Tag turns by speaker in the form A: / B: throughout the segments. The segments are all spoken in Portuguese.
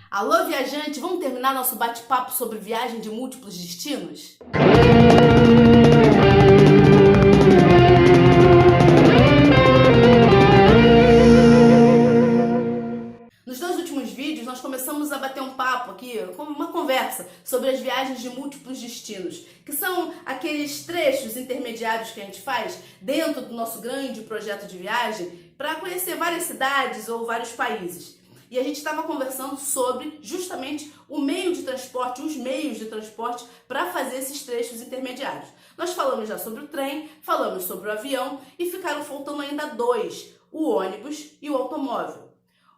A: Alô, viajante, vamos terminar nosso bate-papo sobre viagem de múltiplos destinos? Nos dois últimos vídeos, nós começamos a bater um papo aqui, uma conversa sobre as viagens de múltiplos destinos, que são aqueles trechos intermediários que a gente faz dentro do nosso grande projeto de viagem para conhecer várias cidades ou vários países. E a gente estava conversando sobre justamente o meio de transporte, os meios de transporte para fazer esses trechos intermediários. Nós falamos já sobre o trem, falamos sobre o avião e ficaram faltando ainda dois, o ônibus e o automóvel.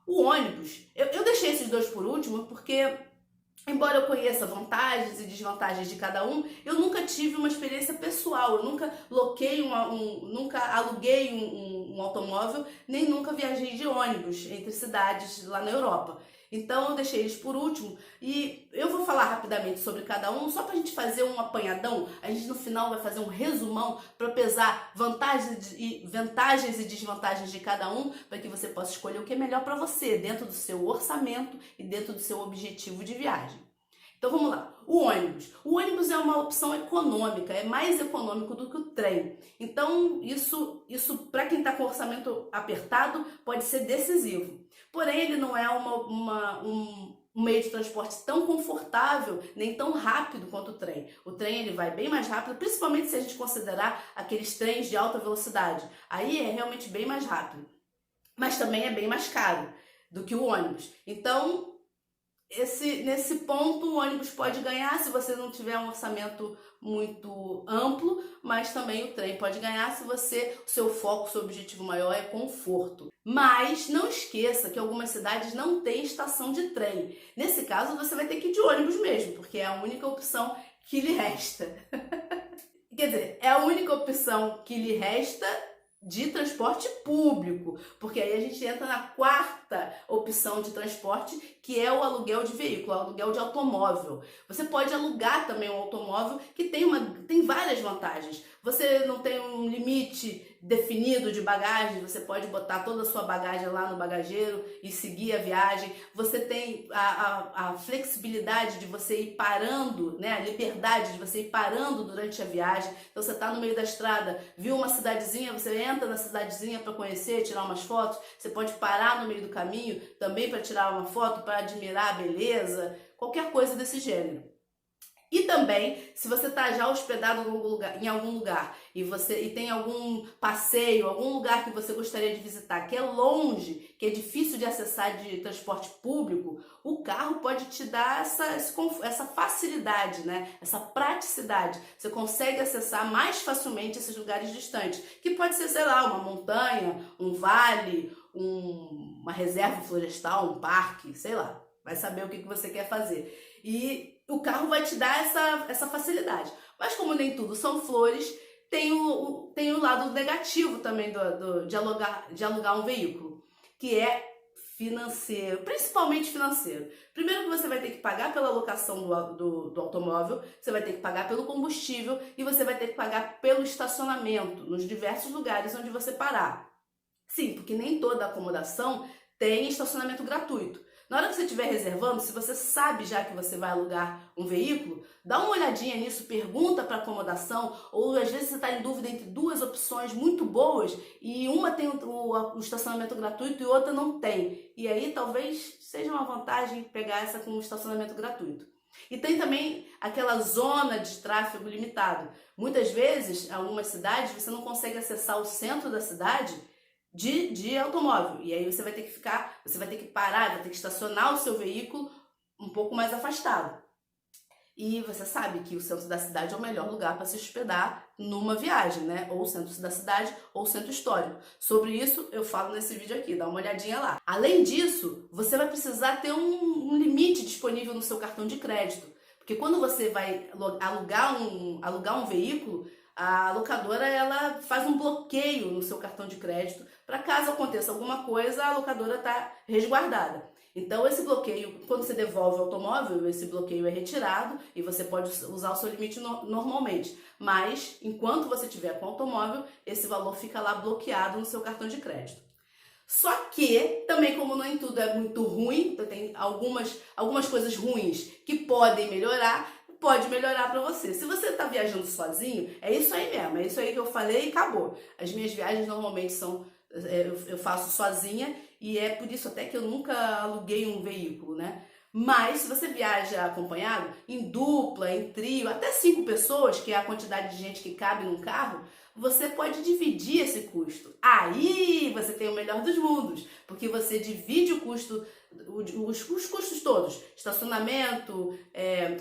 A: O ônibus, eu deixei esses dois por último porque, embora eu conheça vantagens e desvantagens de cada um, eu nunca tive uma experiência pessoal, eu nunca nunca aluguei um automóvel, nem nunca viajei de ônibus entre cidades lá na Europa. Então eu deixei eles por último e eu vou falar rapidamente sobre cada um, só para a gente fazer um apanhadão. A gente no final vai fazer um resumão para pesar vantagens e desvantagens de cada um, para que você possa escolher o que é melhor para você, dentro do seu orçamento e dentro do seu objetivo de viagem. Então vamos lá, o ônibus. O ônibus é uma opção econômica, é mais econômico do que o trem. Então isso para quem está com orçamento apertado pode ser decisivo. Porém ele não é um meio de transporte tão confortável, nem tão rápido quanto o trem. O trem ele vai bem mais rápido, principalmente se a gente considerar aqueles trens de alta velocidade. Aí é realmente bem mais rápido, mas também é bem mais caro do que o ônibus. Então nesse ponto o ônibus pode ganhar se você não tiver um orçamento muito amplo, mas também o trem pode ganhar se o seu foco, o seu objetivo maior é conforto. Mas não esqueça que algumas cidades não têm estação de trem. Nesse caso você vai ter que ir de ônibus mesmo, porque é a única opção que lhe resta. Quer dizer, é a única opção que lhe resta de transporte público, porque aí a gente entra na quarta opção de transporte, que é o aluguel de veículo, o aluguel de automóvel. Você pode alugar também um automóvel que tem várias vantagens. Você não tem um limite definido de bagagem, você pode botar toda a sua bagagem lá no bagageiro e seguir a viagem. Você tem a flexibilidade de você ir parando, né? A liberdade de você ir parando durante a viagem. Então você está no meio da estrada, viu uma cidadezinha, você entra na cidadezinha para conhecer, tirar umas fotos. Você pode parar no meio do caminho também para tirar uma foto, para admirar a beleza, qualquer coisa desse gênero. E também, se você está já hospedado em algum lugar e tem algum passeio, algum lugar que você gostaria de visitar, que é longe, que é difícil de acessar de transporte público, o carro pode te dar essa facilidade, né? Essa praticidade. Você consegue acessar mais facilmente esses lugares distantes, que pode ser, sei lá, uma montanha, um vale, uma reserva florestal, um parque, sei lá. Vai saber o que você quer fazer. E o carro vai te dar essa facilidade. Mas como nem tudo são flores, tem o lado negativo também de alugar um veículo, que é financeiro, principalmente financeiro. Primeiro que você vai ter que pagar pela locação do automóvel, você vai ter que pagar pelo combustível e você vai ter que pagar pelo estacionamento nos diversos lugares onde você parar. Sim, porque nem toda acomodação tem estacionamento gratuito. Na hora que você estiver reservando, se você sabe já que você vai alugar um veículo, dá uma olhadinha nisso, pergunta para acomodação, ou às vezes você está em dúvida entre duas opções muito boas e uma tem o estacionamento gratuito e outra não tem. E aí talvez seja uma vantagem pegar essa com o estacionamento gratuito. E tem também aquela zona de tráfego limitado. Muitas vezes, em algumas cidades, você não consegue acessar o centro da cidade de automóvel, e aí você vai ter que parar, vai ter que estacionar o seu veículo um pouco mais afastado. E você sabe que o centro da cidade é o melhor lugar para se hospedar numa viagem, né? Ou o centro da cidade ou o centro histórico. Sobre isso eu falo nesse vídeo aqui, dá uma olhadinha lá. Além disso, você vai precisar ter um limite disponível no seu cartão de crédito, porque quando você vai alugar um veículo, a locadora ela faz um bloqueio no seu cartão de crédito para caso aconteça alguma coisa, a locadora está resguardada. Então esse bloqueio, quando você devolve o automóvel, esse bloqueio é retirado e você pode usar o seu limite normalmente. Mas enquanto você tiver com o automóvel, esse valor fica lá bloqueado no seu cartão de crédito. Só que, também como nem tudo é muito ruim, então tem algumas coisas ruins que podem melhorar, pode melhorar para você. Se você está viajando sozinho, é isso aí mesmo, é isso aí que eu falei e acabou. As minhas viagens normalmente são, eu faço sozinha e é por isso até que eu nunca aluguei um veículo, né? Mas se você viaja acompanhado, em dupla, em trio, até 5 pessoas, que é a quantidade de gente que cabe num carro, você pode dividir esse custo. Aí você tem o melhor dos mundos, porque você divide o custo, os custos todos, estacionamento,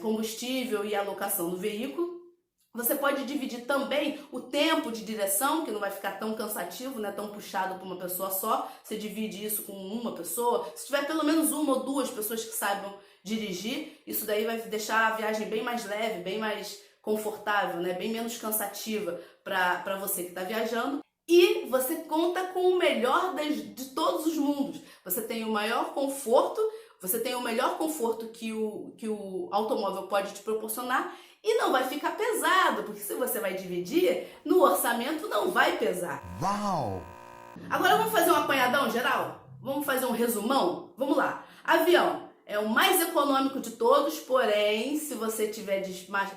A: combustível e alocação do veículo. Você pode dividir também o tempo de direção, que não vai ficar tão cansativo, né, tão puxado para uma pessoa só. Você divide isso com uma pessoa. Se tiver pelo menos 1 ou 2 pessoas que saibam dirigir, isso daí vai deixar a viagem bem mais leve, bem mais confortável, né, bem menos cansativa para você que está viajando. E você conta com o melhor de todos os mundos. Você tem o maior conforto, você tem o melhor conforto que o automóvel pode te proporcionar e não vai ficar pesado, porque se você vai dividir, no orçamento não vai pesar. Uau! Agora vamos fazer um apanhadão geral? Vamos fazer um resumão? Vamos lá. Avião é o mais econômico de todos, porém, se você tiver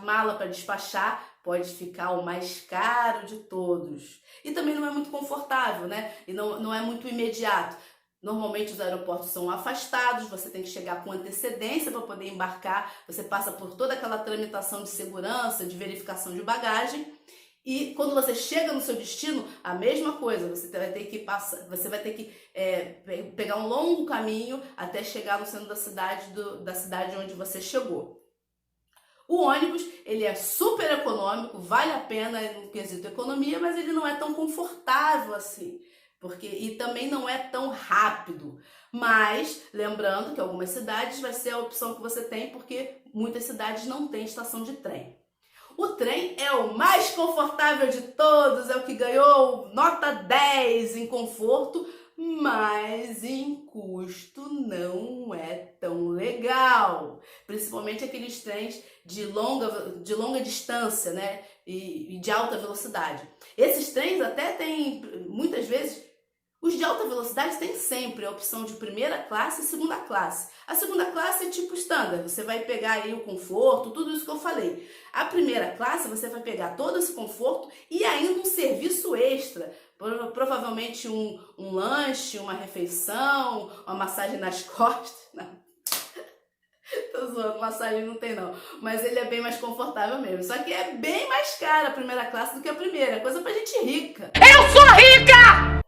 A: mala para despachar, pode ficar o mais caro de todos. E também não é muito confortável, né? E não é muito imediato. Normalmente os aeroportos são afastados, você tem que chegar com antecedência para poder embarcar, você passa por toda aquela tramitação de segurança, de verificação de bagagem, e quando você chega no seu destino, a mesma coisa, você vai ter que pegar um longo caminho até chegar no centro da cidade onde você chegou. O ônibus, ele é super econômico, vale a pena no quesito economia, mas ele não é tão confortável assim. E também não é tão rápido, mas lembrando que algumas cidades vai ser a opção que você tem, porque muitas cidades não têm estação de trem. O trem é o mais confortável de todos, é o que ganhou nota 10 em conforto, mas em custo não é tão legal. Principalmente aqueles trens de longa distância, né? E de alta velocidade. Esses trens até têm, muitas vezes, os de alta velocidade têm sempre a opção de primeira classe e segunda classe. A segunda classe é tipo standard, você vai pegar aí o conforto, tudo isso que eu falei. A primeira classe você vai pegar todo esse conforto e ainda um serviço extra. Provavelmente um lanche, uma refeição, uma massagem nas costas. Não. Tô zoando, massagem não tem não. Mas ele é bem mais confortável mesmo. Só que é bem mais cara a primeira classe do que a primeira. É coisa pra gente rica. Eu sou rica!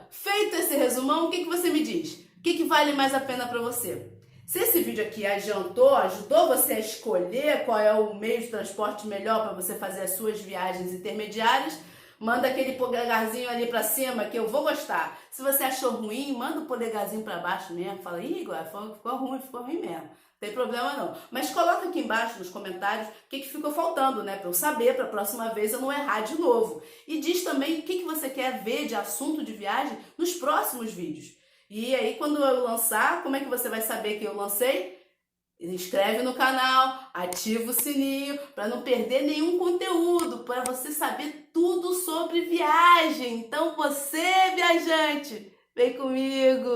A: Feito esse resumão, o que você me diz? O que vale mais a pena para você? Se esse vídeo aqui ajudou você a escolher qual é o meio de transporte melhor para você fazer as suas viagens intermediárias, manda aquele polegarzinho ali para cima que eu vou gostar. Se você achou ruim, manda o polegarzinho para baixo mesmo. Fala, Igor, ficou ruim mesmo. Não tem problema não. Mas coloca aqui embaixo nos comentários o que ficou faltando, né? Para eu saber, para a próxima vez eu não errar de novo. E diz também o que você quer ver de assunto de viagem nos próximos vídeos. E aí quando eu lançar, como é que você vai saber que eu lancei? Inscreve no canal, ativa o sininho para não perder nenhum conteúdo, para você saber tudo sobre viagem. Então você, viajante, vem comigo!